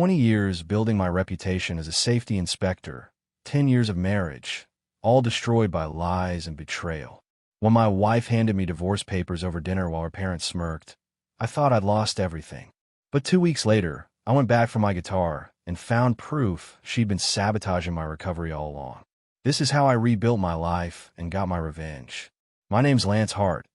20 years building my reputation as a safety inspector, 10 years of marriage, all destroyed by lies and betrayal. When my wife handed me divorce papers over dinner while her parents smirked, I thought I'd lost everything. But 2 weeks later, I went back for my guitar and found proof she'd been sabotaging my recovery all along. This is how I rebuilt my life and got my revenge. My name's Lance Hart.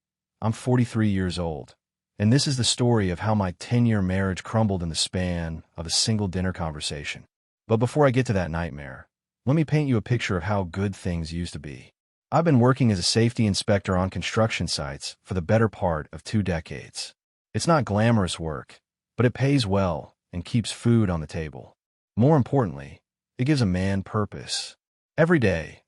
I'm 43 years old, and this is the story of how my 10-year marriage crumbled in the span of a single dinner conversation. But before I get to that nightmare, let me paint you a picture of how good things used to be. I've been working as a safety inspector on construction sites for the better part of 2 decades. It's not glamorous work, but it pays well and keeps food on the table. More importantly, it gives a man purpose. Every day,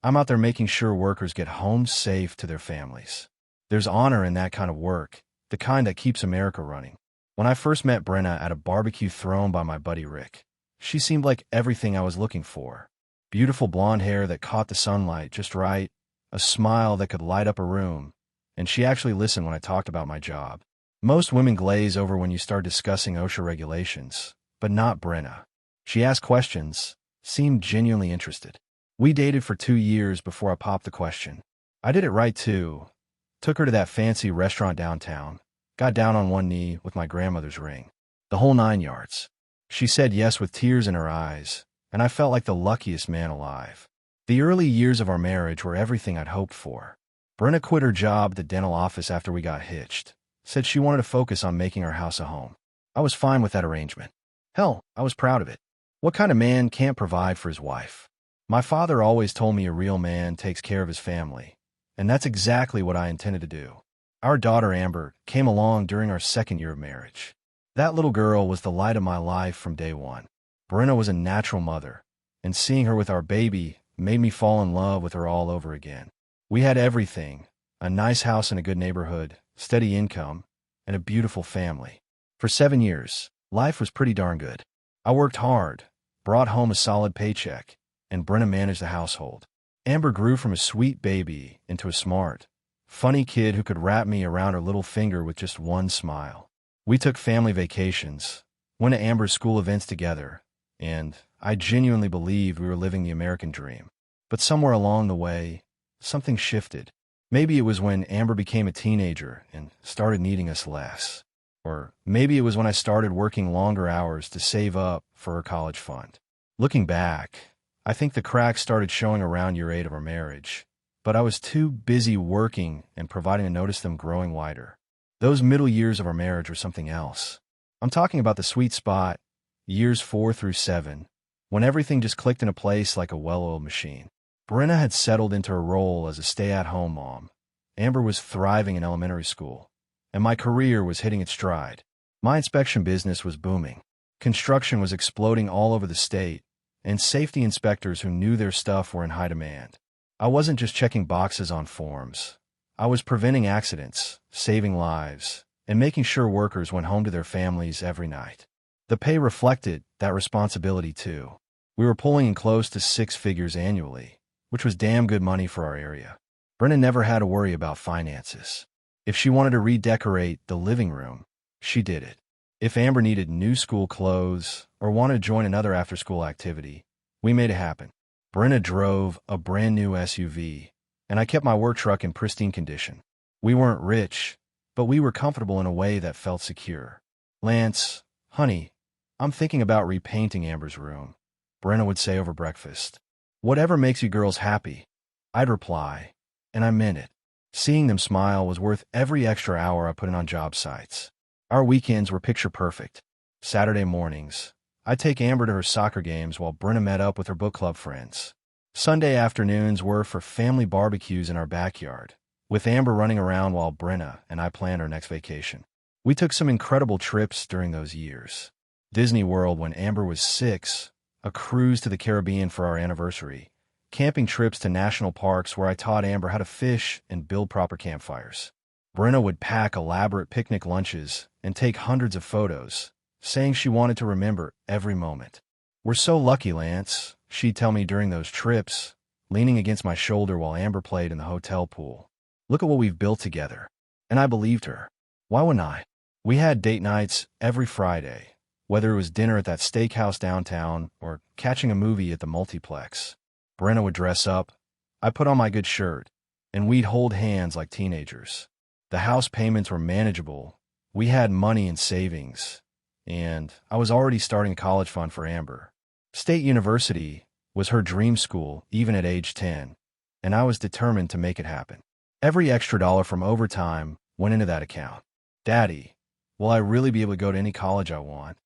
I'm out there making sure workers get home safe to their families. There's honor in that kind of work, the kind that keeps America running. When I first met Brenna at a barbecue thrown by my buddy Rick, she seemed like everything I was looking for. Beautiful blonde hair that caught the sunlight just right, a smile that could light up a room, and she actually listened when I talked about my job. Most women glaze over when you start discussing OSHA regulations, but not Brenna. She asked questions, seemed genuinely interested. We dated for 2 years before I popped the question. I did it right too. Took her to that fancy restaurant downtown, got down on one knee with my grandmother's ring. The whole 9 yards. She said yes with tears in her eyes, and I felt like the luckiest man alive. The early years of our marriage were everything I'd hoped for. Brenna quit her job at the dental office after we got hitched. Said she wanted to focus on making our house a home. I was fine with that arrangement. Hell, I was proud of it. What kind of man can't provide for his wife? My father always told me a real man takes care of his family, and that's exactly what I intended to do. Our daughter Amber came along during our 2nd year of marriage. That little girl was the light of my life from day one. Brenna was a natural mother, and seeing her with our baby made me fall in love with her all over again. We had everything, a nice house in a good neighborhood, steady income, and a beautiful family. For 7 years, life was pretty darn good. I worked hard, brought home a solid paycheck, and Brenna managed the household. Amber grew from a sweet baby into a smart, funny kid who could wrap me around her little finger with just one smile. We took family vacations, went to Amber's school events together, and I genuinely believed we were living the American dream. But somewhere along the way, something shifted. Maybe it was when Amber became a teenager and started needing us less. Or maybe it was when I started working longer hours to save up for her college fund. Looking back, I think the cracks started showing around year 8 of our marriage, but I was too busy working and providing to notice them growing wider. Those middle years of our marriage were something else. I'm talking about the sweet spot, years 4 through 7, when everything just clicked into place like a well-oiled machine. Brenna had settled into her role as a stay-at-home mom. Amber was thriving in elementary school, and my career was hitting its stride. My inspection business was booming. Construction was exploding all over the state, and safety inspectors who knew their stuff were in high demand. I wasn't just checking boxes on forms. I was preventing accidents, saving lives, and making sure workers went home to their families every night. The pay reflected that responsibility too. We were pulling in close to 6 figures annually, which was damn good money for our area. Brenna never had to worry about finances. If she wanted to redecorate the living room, she did it. If Amber needed new school clothes or wanted to join another after-school activity, we made it happen. Brenna drove a brand new SUV, and I kept my work truck in pristine condition. We weren't rich, but we were comfortable in a way that felt secure. Lance, honey, I'm thinking about repainting Amber's room, Brenna would say over breakfast. Whatever makes you girls happy, I'd reply, and I meant it. Seeing them smile was worth every extra hour I put in on job sites. Our weekends were picture perfect. Saturday mornings, I'd take Amber to her soccer games while Brenna met up with her book club friends. Sunday afternoons were for family barbecues in our backyard, with Amber running around while Brenna and I planned our next vacation. We took some incredible trips during those years. Disney World when Amber was 6, a cruise to the Caribbean for our anniversary, camping trips to national parks where I taught Amber how to fish and build proper campfires. Brenna would pack elaborate picnic lunches and take hundreds of photos, saying she wanted to remember every moment. "We're so lucky, Lance," she'd tell me during those trips, leaning against my shoulder while Amber played in the hotel pool. "Look at what we've built together." And I believed her. Why wouldn't I? We had date nights every Friday, whether it was dinner at that steakhouse downtown or catching a movie at the multiplex. Brenna would dress up, I put on my good shirt, and we'd hold hands like teenagers. The house payments were manageable, we had money in savings, and I was already starting a college fund for Amber. State University was her dream school, even at age 10, and I was determined to make it happen. Every extra dollar from overtime went into that account. Daddy, will I really be able to go to any college I want?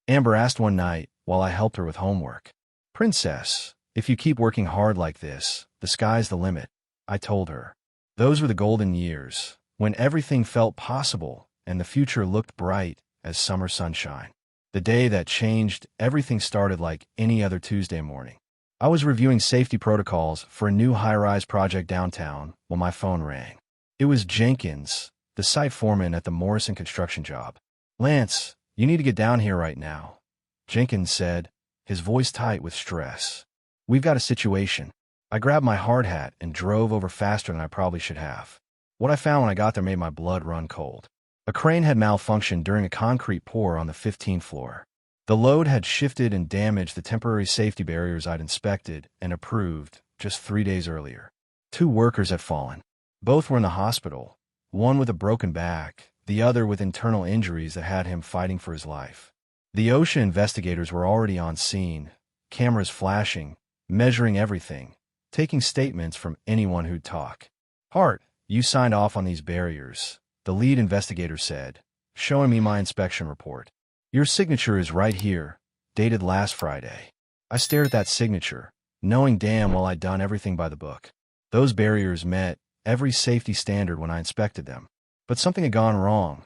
Amber asked one night while I helped her with homework. Princess, if you keep working hard like this, the sky's the limit, I told her. Those were the golden years, when everything felt possible and the future looked bright as summer sunshine. The day that changed everything started like any other Tuesday morning. I was reviewing safety protocols for a new high-rise project downtown when my phone rang. It was Jenkins, the site foreman at the Morrison construction job. Lance, you need to get down here right now, Jenkins said, his voice tight with stress. We've got a situation. I grabbed my hard hat and drove over faster than I probably should have. What I found when I got there made my blood run cold. A crane had malfunctioned during a concrete pour on the 15th floor. The load had shifted and damaged the temporary safety barriers I'd inspected and approved just 3 days earlier. 2 workers had fallen. Both were in the hospital, one with a broken back, the other with internal injuries that had him fighting for his life. The OSHA investigators were already on scene, cameras flashing, measuring everything, taking statements from anyone who'd talk. Hart, you signed off on these barriers, the lead investigator said, showing me my inspection report. Your signature is right here, dated last Friday. I stared at that signature, knowing damn well I'd done everything by the book. Those barriers met every safety standard when I inspected them. But something had gone wrong,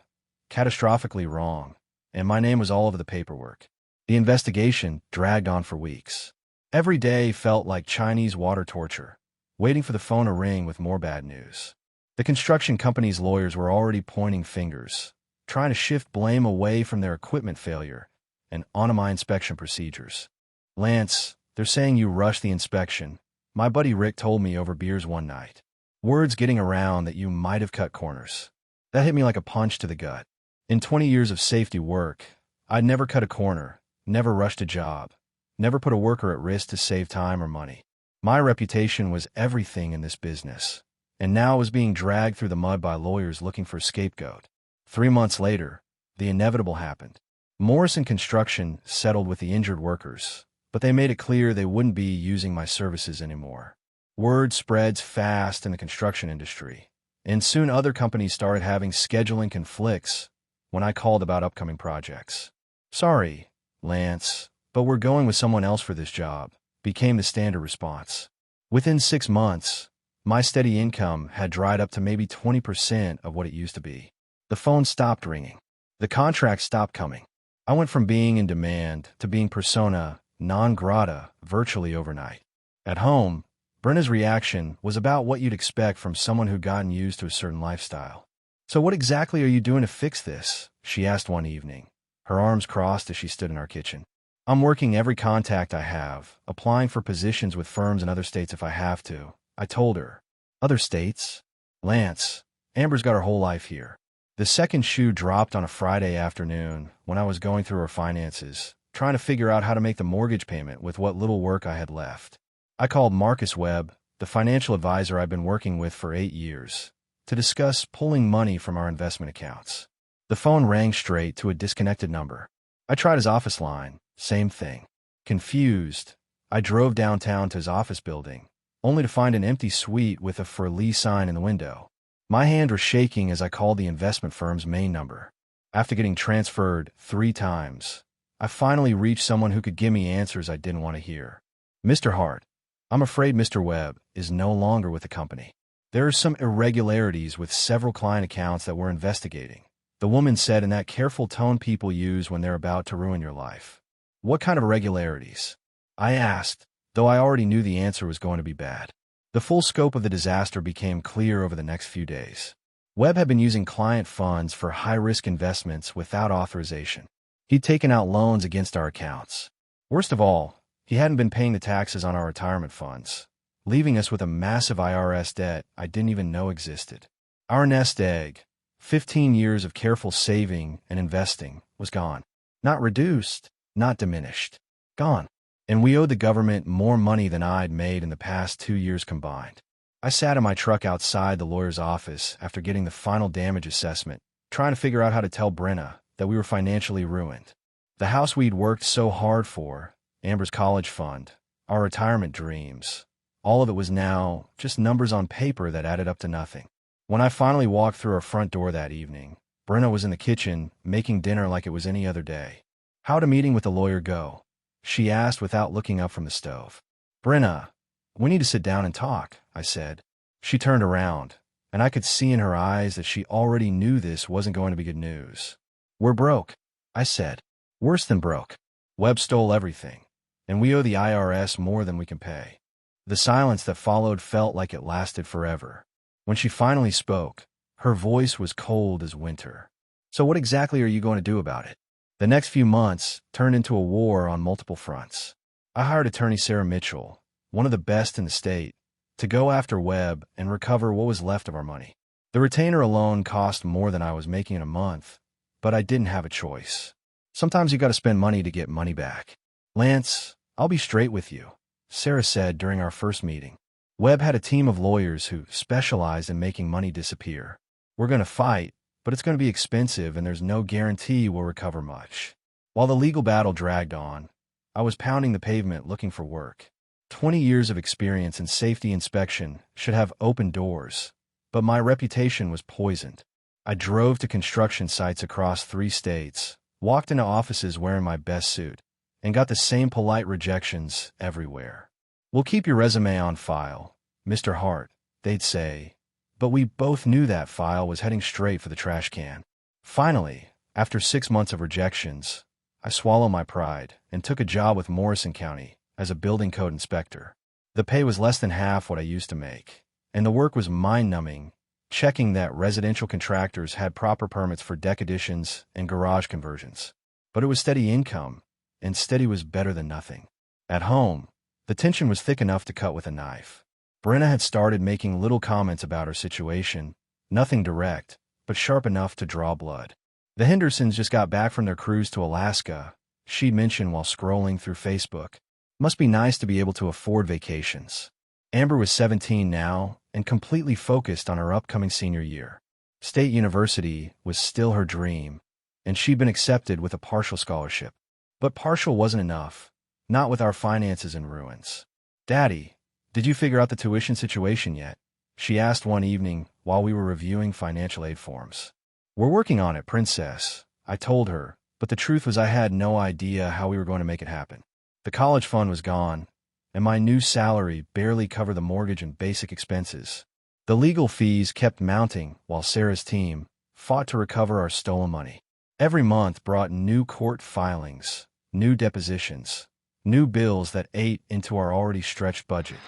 catastrophically wrong, and my name was all over the paperwork. The investigation dragged on for weeks. Every day felt like Chinese water torture, waiting for the phone to ring with more bad news. The construction company's lawyers were already pointing fingers, trying to shift blame away from their equipment failure and onto my inspection procedures. Lance, they're saying you rushed the inspection, my buddy Rick told me over beers one night. Words getting around that you might have cut corners. That hit me like a punch to the gut. In 20 years of safety work, I'd never cut a corner, never rushed a job, never put a worker at risk to save time or money. My reputation was everything in this business, and now I was being dragged through the mud by lawyers looking for a scapegoat. 3 months later, the inevitable happened. Morrison Construction settled with the injured workers, but they made it clear they wouldn't be using my services anymore. Word spreads fast in the construction industry, and soon other companies started having scheduling conflicts when I called about upcoming projects. Sorry, Lance, but we're going with someone else for this job, became the standard response. Within 6 months, my steady income had dried up to maybe 20% of what it used to be. The phone stopped ringing. The contracts stopped coming. I went from being in demand to being persona non grata virtually overnight. At home, Brenna's reaction was about what you'd expect from someone who'd gotten used to a certain lifestyle. So what exactly are you doing to fix this? She asked one evening, her arms crossed as she stood in our kitchen. I'm working every contact I have, applying for positions with firms in other states if I have to, I told her. Other states? Lance, Amber's got her whole life here. The second shoe dropped on a Friday afternoon when I was going through her finances, trying to figure out how to make the mortgage payment with what little work I had left. I called Marcus Webb, the financial advisor I've been working with for 8 years, to discuss pulling money from our investment accounts. The phone rang straight to a disconnected number. I tried his office line, same thing. Confused, I drove downtown to his office building, only to find an empty suite with a for lease sign in the window. My hand was shaking as I called the investment firm's main number. After getting transferred 3 times, I finally reached someone who could give me answers I didn't want to hear. Mr. Hart, I'm afraid Mr. Webb is no longer with the company. There are some irregularities with several client accounts that we're investigating, the woman said in that careful tone people use when they're about to ruin your life. What kind of irregularities? I asked, though I already knew the answer was going to be bad. The full scope of the disaster became clear over the next few days. Webb had been using client funds for high-risk investments without authorization. He'd taken out loans against our accounts. Worst of all, he hadn't been paying the taxes on our retirement funds, leaving us with a massive IRS debt I didn't even know existed. Our nest egg, 15 years of careful saving and investing, was gone. Not reduced, not diminished. Gone. And we owed the government more money than I'd made in the past 2 years combined. I sat in my truck outside the lawyer's office after getting the final damage assessment, trying to figure out how to tell Brenna that we were financially ruined. The house we'd worked so hard for, Amber's college fund, our retirement dreams, all of it was now just numbers on paper that added up to nothing. When I finally walked through our front door that evening, Brenna was in the kitchen making dinner like it was any other day. "How'd a meeting with the lawyer go?" she asked without looking up from the stove. "Brenna, we need to sit down and talk," I said. She turned around, and I could see in her eyes that she already knew this wasn't going to be good news. "We're broke," I said. "Worse than broke. Webb stole everything, and we owe the IRS more than we can pay." The silence that followed felt like it lasted forever. When she finally spoke, her voice was cold as winter. "So what exactly are you going to do about it?" The next few months turned into a war on multiple fronts. I hired attorney Sarah Mitchell, one of the best in the state, to go after Webb and recover what was left of our money. The retainer alone cost more than I was making in a month, but I didn't have a choice. Sometimes you got to spend money to get money back. "Lance, I'll be straight with you," Sarah said during our first meeting. "Webb had a team of lawyers who specialized in making money disappear. We're going to fight, but it's going to be expensive and there's no guarantee we'll recover much." While the legal battle dragged on, I was pounding the pavement looking for work. 20 years of experience in safety inspection should have opened doors, but my reputation was poisoned. I drove to construction sites across 3 states, walked into offices wearing my best suit, and got the same polite rejections everywhere. "We'll keep your resume on file, Mr. Hart," they'd say, but we both knew that file was heading straight for the trash can. Finally, after 6 months of rejections, I swallowed my pride and took a job with Morrison County as a building code inspector. The pay was less than half what I used to make, and the work was mind-numbing, checking that residential contractors had proper permits for deck additions and garage conversions. But it was steady income, and steady was better than nothing. At home, the tension was thick enough to cut with a knife. Brenna had started making little comments about her situation, nothing direct, but sharp enough to draw blood. "The Hendersons just got back from their cruise to Alaska," she'd mention while scrolling through Facebook. "Must be nice to be able to afford vacations." Amber was 17 now and completely focused on her upcoming senior year. State University was still her dream, and she'd been accepted with a partial scholarship. But partial wasn't enough, not with our finances in ruins. "Daddy, did you figure out the tuition situation yet?" she asked one evening while we were reviewing financial aid forms. "We're working on it, Princess," I told her, but the truth was I had no idea how we were going to make it happen. The college fund was gone, and my new salary barely covered the mortgage and basic expenses. The legal fees kept mounting while Sarah's team fought to recover our stolen money. Every month brought new court filings, new depositions, new bills that ate into our already stretched budget.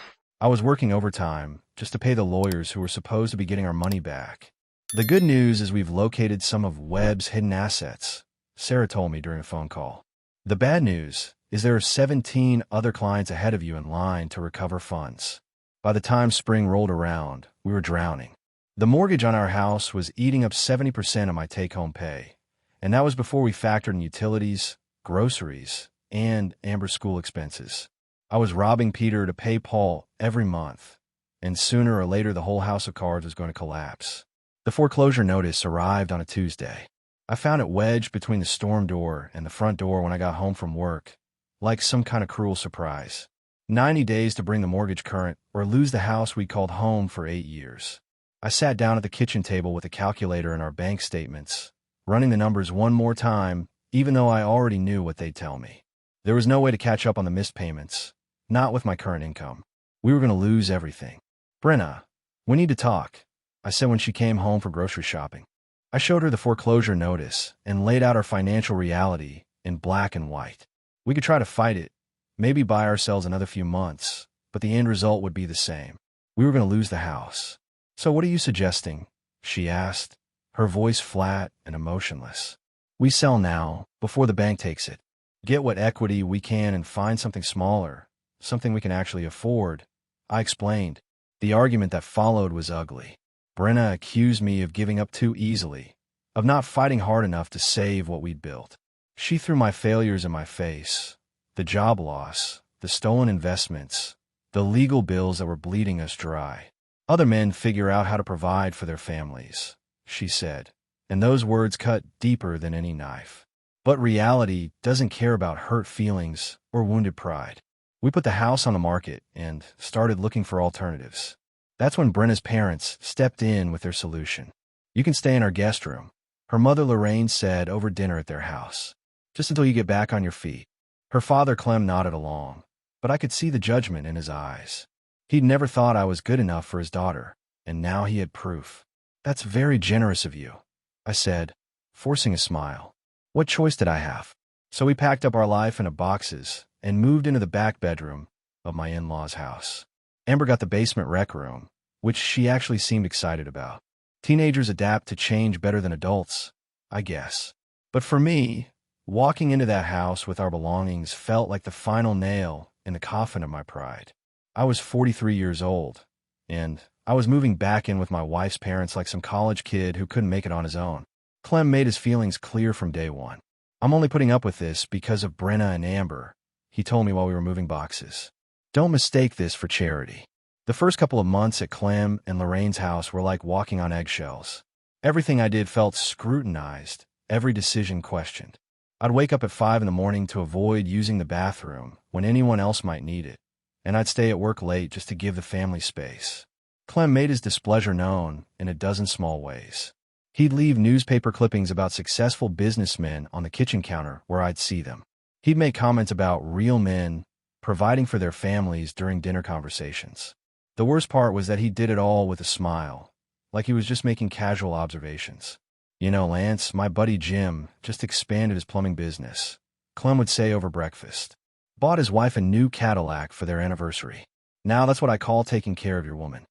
I was working overtime just to pay the lawyers who were supposed to be getting our money back. "The good news is we've located some of Webb's hidden assets," Sarah told me during a phone call. "The bad news is there are 17 other clients ahead of you in line to recover funds." By the time spring rolled around, we were drowning. The mortgage on our house was eating up 70% of my take-home pay, and that was before we factored in utilities, groceries, and Amber's school expenses. I was robbing Peter to pay Paul every month, and sooner or later the whole house of cards was going to collapse. The foreclosure notice arrived on a Tuesday. I found it wedged between the storm door and the front door when I got home from work, like some kind of cruel surprise. 90 days to bring the mortgage current or lose the house we called home for 8 years. I sat down at the kitchen table with a calculator and our bank statements, running the numbers one more time, even though I already knew what they'd tell me. There was no way to catch up on the missed payments, not with my current income. We were going to lose everything. "Brenna, we need to talk," I said when she came home for grocery shopping. I showed her the foreclosure notice and laid out our financial reality in black and white. We could try to fight it, maybe buy ourselves another few months, but the end result would be the same. We were going to lose the house. "So what are you suggesting?" she asked, her voice flat and emotionless. "We sell now, before the bank takes it. Get what equity we can and find something smaller, something we can actually afford," I explained. The argument that followed was ugly. Brenna accused me of giving up too easily, of not fighting hard enough to save what we'd built. She threw my failures in my face, the job loss, the stolen investments, the legal bills that were bleeding us dry. Other men figure out how to provide for their families, she said, and those words cut deeper than any knife. But reality doesn't care about hurt feelings or wounded pride. We put the house on the market and started looking for alternatives. That's when Brenna's parents stepped in with their solution. "You can stay in our guest room," her mother Lorraine said over dinner at their house, "just until you get back on your feet." Her father Clem nodded along, but I could see the judgment in his eyes. He'd never thought I was good enough for his daughter, and now he had proof. "That's very generous of you," I said, forcing a smile. What choice did I have? So we packed up our life into boxes and moved into the back bedroom of my in-laws' house. Amber got the basement rec room, which she actually seemed excited about. Teenagers adapt to change better than adults, I guess. But for me, walking into that house with our belongings felt like the final nail in the coffin of my pride. I was 43 years old, and I was moving back in with my wife's parents like some college kid who couldn't make it on his own. Clem made his feelings clear from day one. "I'm only putting up with this because of Brenna and Amber," he told me while we were moving boxes. "Don't mistake this for charity." The first couple of months at Clem and Lorraine's house were like walking on eggshells. Everything I did felt scrutinized, every decision questioned. I'd wake up at 5 in the morning to avoid using the bathroom when anyone else might need it, and I'd stay at work late just to give the family space. Clem made his displeasure known in a dozen small ways. He'd leave newspaper clippings about successful businessmen on the kitchen counter where I'd see them. He'd make comments about real men providing for their families during dinner conversations. The worst part was that he did it all with a smile, like he was just making casual observations. "You know, Lance, my buddy Jim just expanded his plumbing business," Clem would say over breakfast. "Bought his wife a new Cadillac for their anniversary. Now that's what I call taking care of your woman."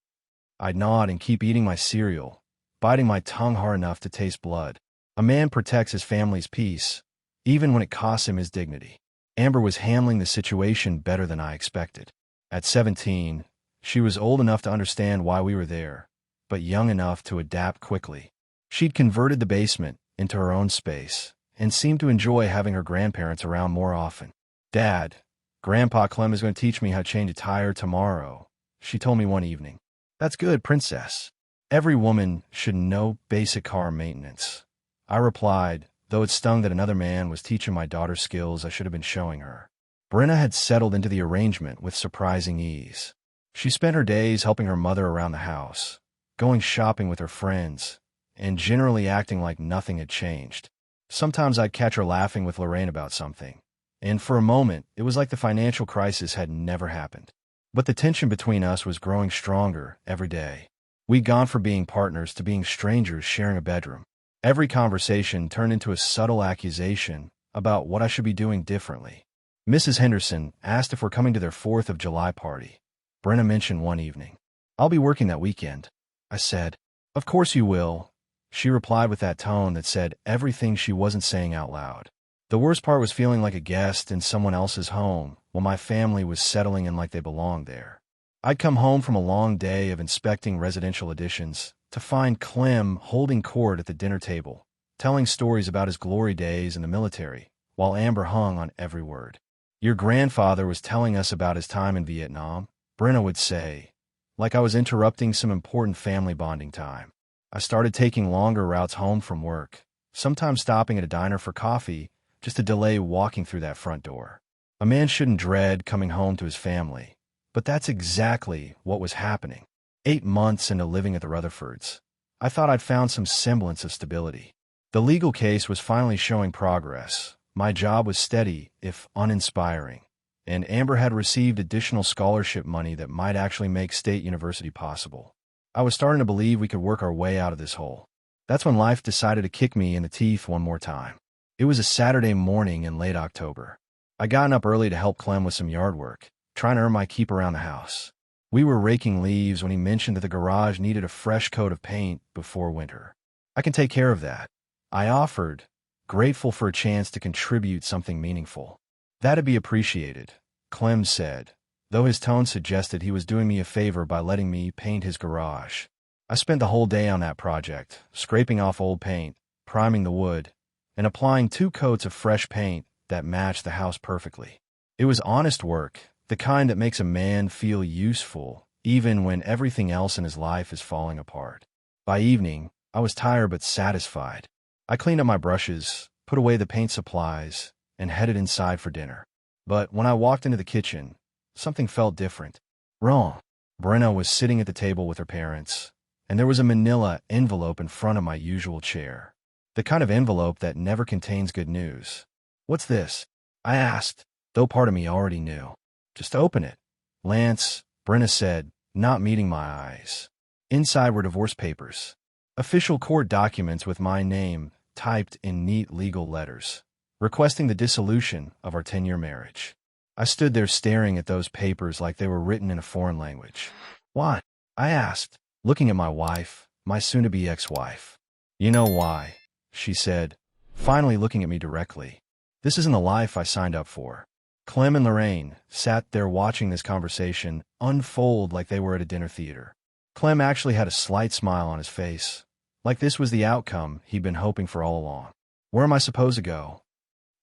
I'd nod and keep eating my cereal, biting my tongue hard enough to taste blood. A man protects his family's peace, even when it costs him his dignity. Amber was handling the situation better than I expected. At 17, she was old enough to understand why we were there, but young enough to adapt quickly. She'd converted the basement into her own space and seemed to enjoy having her grandparents around more often. "Dad, Grandpa Clem is going to teach me how to change a tire tomorrow," she told me one evening. "That's good, princess. Every woman should know basic car maintenance," I replied, though it stung that another man was teaching my daughter skills I should have been showing her. Brenna had settled into the arrangement with surprising ease. She spent her days helping her mother around the house, going shopping with her friends, and generally acting like nothing had changed. Sometimes I'd catch her laughing with Lorraine about something, and for a moment it was like the financial crisis had never happened. But the tension between us was growing stronger every day. We'd gone from being partners to being strangers sharing a bedroom. Every conversation turned into a subtle accusation about what I should be doing differently. Mrs. Henderson asked if we're coming to their 4th of July party. Brenna mentioned one evening. "I'll be working that weekend," I said. "Of course you will," she replied with that tone that said everything she wasn't saying out loud. The worst part was feeling like a guest in someone else's home while my family was settling in like they belonged there. I'd come home from a long day of inspecting residential additions to find Clem holding court at the dinner table, telling stories about his glory days in the military, while Amber hung on every word. "Your grandfather was telling us about his time in Vietnam," Brenna would say, like I was interrupting some important family bonding time. I started taking longer routes home from work, sometimes stopping at a diner for coffee just to delay walking through that front door. A man shouldn't dread coming home to his family, but that's exactly what was happening. 8 months into living at the Rutherfords, I thought I'd found some semblance of stability. The legal case was finally showing progress. My job was steady, if uninspiring, and Amber had received additional scholarship money that might actually make State University possible. I was starting to believe we could work our way out of this hole. That's when life decided to kick me in the teeth one more time. It was a Saturday morning in late October. I'd gotten up early to help Clem with some yard work, trying to earn my keep around the house. We were raking leaves when he mentioned that the garage needed a fresh coat of paint before winter. "I can take care of that," I offered, grateful for a chance to contribute something meaningful. "That'd be appreciated," Clem said, though his tone suggested he was doing me a favor by letting me paint his garage. I spent the whole day on that project, scraping off old paint, priming the wood, and applying 2 coats of fresh paint that matched the house perfectly. It was honest work, the kind that makes a man feel useful, even when everything else in his life is falling apart. By evening, I was tired but satisfied. I cleaned up my brushes, put away the paint supplies, and headed inside for dinner. But when I walked into the kitchen, something felt different. Wrong. Brenna was sitting at the table with her parents, and there was a manila envelope in front of my usual chair. The kind of envelope that never contains good news. "What's this?" I asked, though part of me already knew. "Just open it, Lance," Brenna said, not meeting my eyes. Inside were divorce papers. Official court documents with my name typed in neat legal letters, requesting the dissolution of our 10-year marriage. I stood there staring at those papers like they were written in a foreign language. "Why?" I asked, looking at my wife, my soon-to-be ex-wife. "You know why," she said, finally looking at me directly. "This isn't the life I signed up for." Clem and Lorraine sat there watching this conversation unfold like they were at a dinner theater. Clem actually had a slight smile on his face, like this was the outcome he'd been hoping for all along. "Where am I supposed to go?"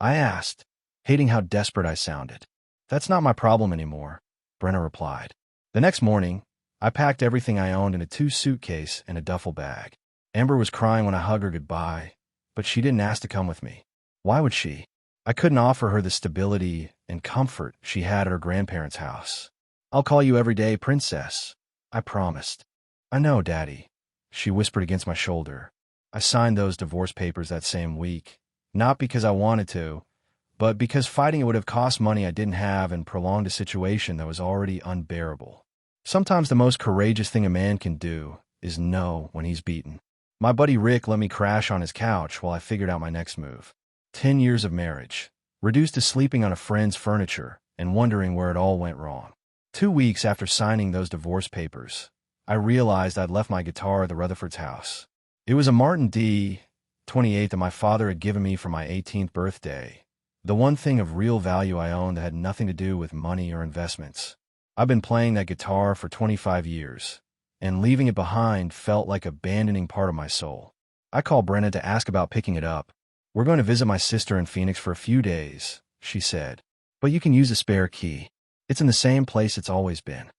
I asked, hating how desperate I sounded. "That's not my problem anymore," Brenna replied. The next morning, I packed everything I owned in a 2-suitcase and a duffel bag. Amber was crying when I hugged her goodbye, but she didn't ask to come with me. Why would she? I couldn't offer her the stability and comfort she had at her grandparents' house. "I'll call you every day, princess," I promised. "I know, Daddy," she whispered against my shoulder. I signed those divorce papers that same week, not because I wanted to, but because fighting it would have cost money I didn't have and prolonged a situation that was already unbearable. Sometimes the most courageous thing a man can do is know when he's beaten. My buddy Rick let me crash on his couch while I figured out my next move. 10 years of marriage, reduced to sleeping on a friend's furniture and wondering where it all went wrong. 2 weeks after signing those divorce papers, I realized I'd left my guitar at the Rutherford's house. It was a Martin D. 28 that my father had given me for my 18th birthday, the one thing of real value I owned that had nothing to do with money or investments. I've been playing that guitar for 25 years, and leaving it behind felt like abandoning part of my soul. I called Brenna to ask about picking it up. "We're going to visit my sister in Phoenix for a few days," she said, "but you can use a spare key. It's in the same place it's always been."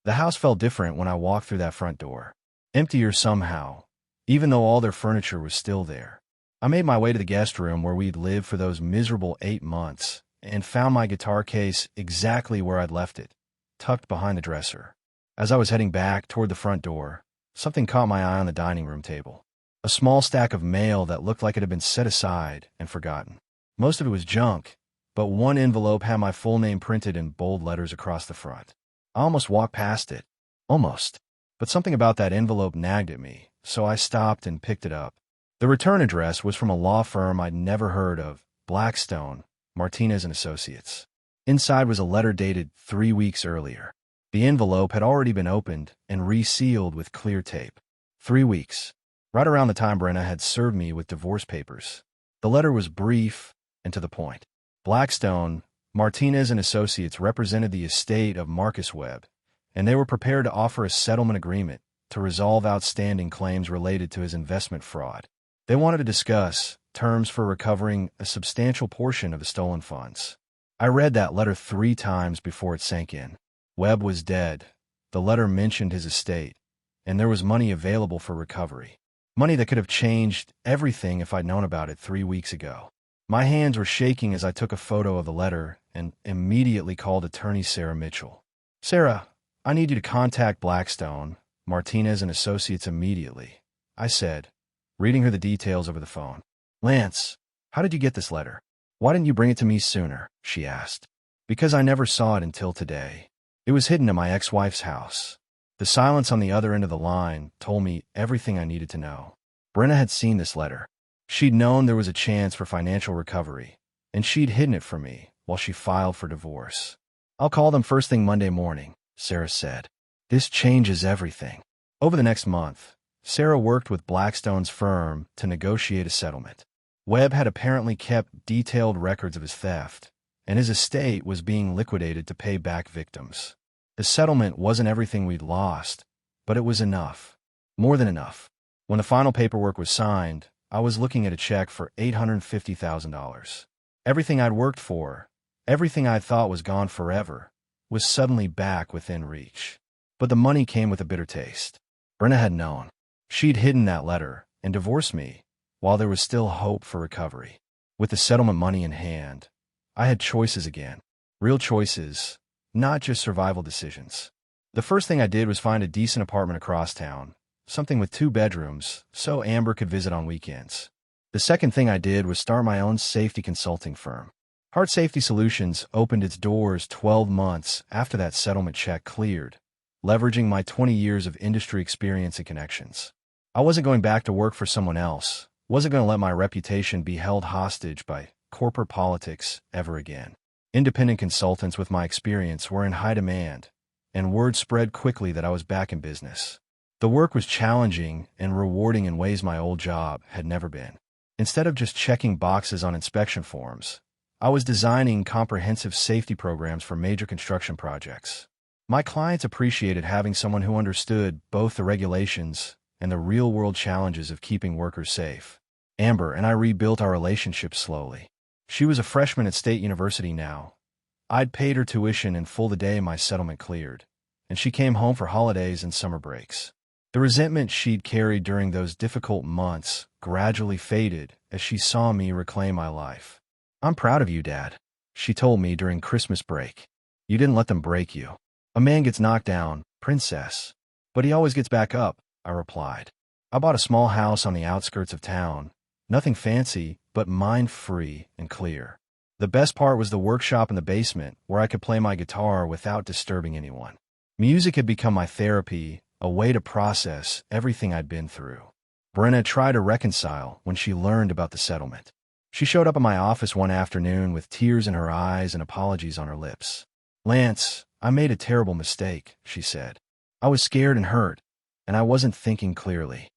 The house felt different when I walked through that front door. Emptier somehow, even though all their furniture was still there. I made my way to the guest room where we'd lived for those miserable 8 months and found my guitar case exactly where I'd left it, tucked behind the dresser. As I was heading back toward the front door, something caught my eye on the dining room table. A small stack of mail that looked like it had been set aside and forgotten. Most of it was junk, but one envelope had my full name printed in bold letters across the front. I almost walked past it. Almost. But something about that envelope nagged at me, so I stopped and picked it up. The return address was from a law firm I'd never heard of, Blackstone, Martinez and Associates. Inside was a letter dated 3 weeks earlier. The envelope had already been opened and resealed with clear tape. 3 weeks. Right around the time Brenna had served me with divorce papers. The letter was brief and to the point. Blackstone, Martinez and Associates represented the estate of Marcus Webb, and they were prepared to offer a settlement agreement to resolve outstanding claims related to his investment fraud. They wanted to discuss terms for recovering a substantial portion of the stolen funds. I read that letter 3 times before it sank in. Webb was dead. The letter mentioned his estate, and there was money available for recovery. Money that could have changed everything if I'd known about it 3 weeks ago. My hands were shaking as I took a photo of the letter and immediately called attorney Sarah Mitchell. "Sarah, I need you to contact Blackstone, Martinez and Associates immediately," I said, reading her the details over the phone. "Lance, how did you get this letter? Why didn't you bring it to me sooner?" she asked. "Because I never saw it until today. It was hidden in my ex-wife's house." The silence on the other end of the line told me everything I needed to know. Brenna had seen this letter. She'd known there was a chance for financial recovery, and she'd hidden it from me while she filed for divorce. "I'll call them first thing Monday morning," Sarah said. "This changes everything." Over the next month, Sarah worked with Blackstone's firm to negotiate a settlement. Webb had apparently kept detailed records of his theft, and his estate was being liquidated to pay back victims. The settlement wasn't everything we'd lost, but it was enough. More than enough. When the final paperwork was signed, I was looking at a check for $850,000. Everything I'd worked for, everything I thought was gone forever, was suddenly back within reach. But the money came with a bitter taste. Brenna had known. She'd hidden that letter and divorced me while there was still hope for recovery. With the settlement money in hand, I had choices again. Real choices, not just survival decisions. The first thing I did was find a decent apartment across town, something with 2 bedrooms, so Amber could visit on weekends. The second thing I did was start my own safety consulting firm. Heart Safety Solutions opened its doors 12 months after that settlement check cleared, leveraging my 20 years of industry experience and connections. I wasn't going back to work for someone else, wasn't going to let my reputation be held hostage by corporate politics ever again. Independent consultants with my experience were in high demand, and word spread quickly that I was back in business. The work was challenging and rewarding in ways my old job had never been. Instead of just checking boxes on inspection forms, I was designing comprehensive safety programs for major construction projects. My clients appreciated having someone who understood both the regulations and the real-world challenges of keeping workers safe. Amber and I rebuilt our relationship slowly. She was a freshman at State University now. I'd paid her tuition in full the day my settlement cleared, and she came home for holidays and summer breaks. The resentment she'd carried during those difficult months gradually faded as she saw me reclaim my life. "I'm proud of you, Dad," she told me during Christmas break. "You didn't let them break you. A man gets knocked down, princess. But he always gets back up," I replied. I bought a small house on the outskirts of town. Nothing fancy, but mind-free and clear. The best part was the workshop in the basement where I could play my guitar without disturbing anyone. Music had become my therapy, a way to process everything I'd been through. Brenna tried to reconcile when she learned about the settlement. She showed up at my office one afternoon with tears in her eyes and apologies on her lips. "Lance, I made a terrible mistake," she said. "I was scared and hurt, and I wasn't thinking clearly.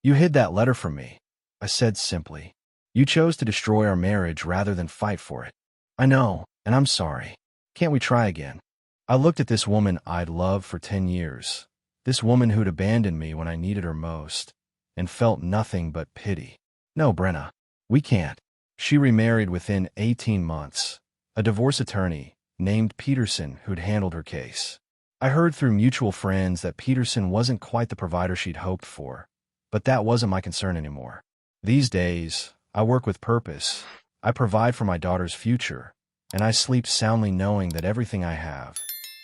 You hid that letter from me," I said simply. "You chose to destroy our marriage rather than fight for it. I know, and I'm sorry. Can't we try again?" I looked at this woman I'd loved for 10 years, this woman who'd abandoned me when I needed her most, and felt nothing but pity. "No, Brenna, we can't." She remarried within 18 months, a divorce attorney named Peterson who'd handled her case. I heard through mutual friends that Peterson wasn't quite the provider she'd hoped for, but that wasn't my concern anymore. These days, I work with purpose, I provide for my daughter's future, and I sleep soundly knowing that everything I have,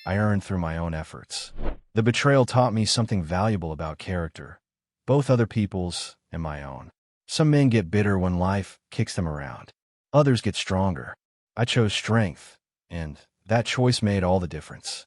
I earned through my own efforts. The betrayal taught me something valuable about character, both other people's and my own. Some men get bitter when life kicks them around. Others get stronger. I chose strength, and that choice made all the difference.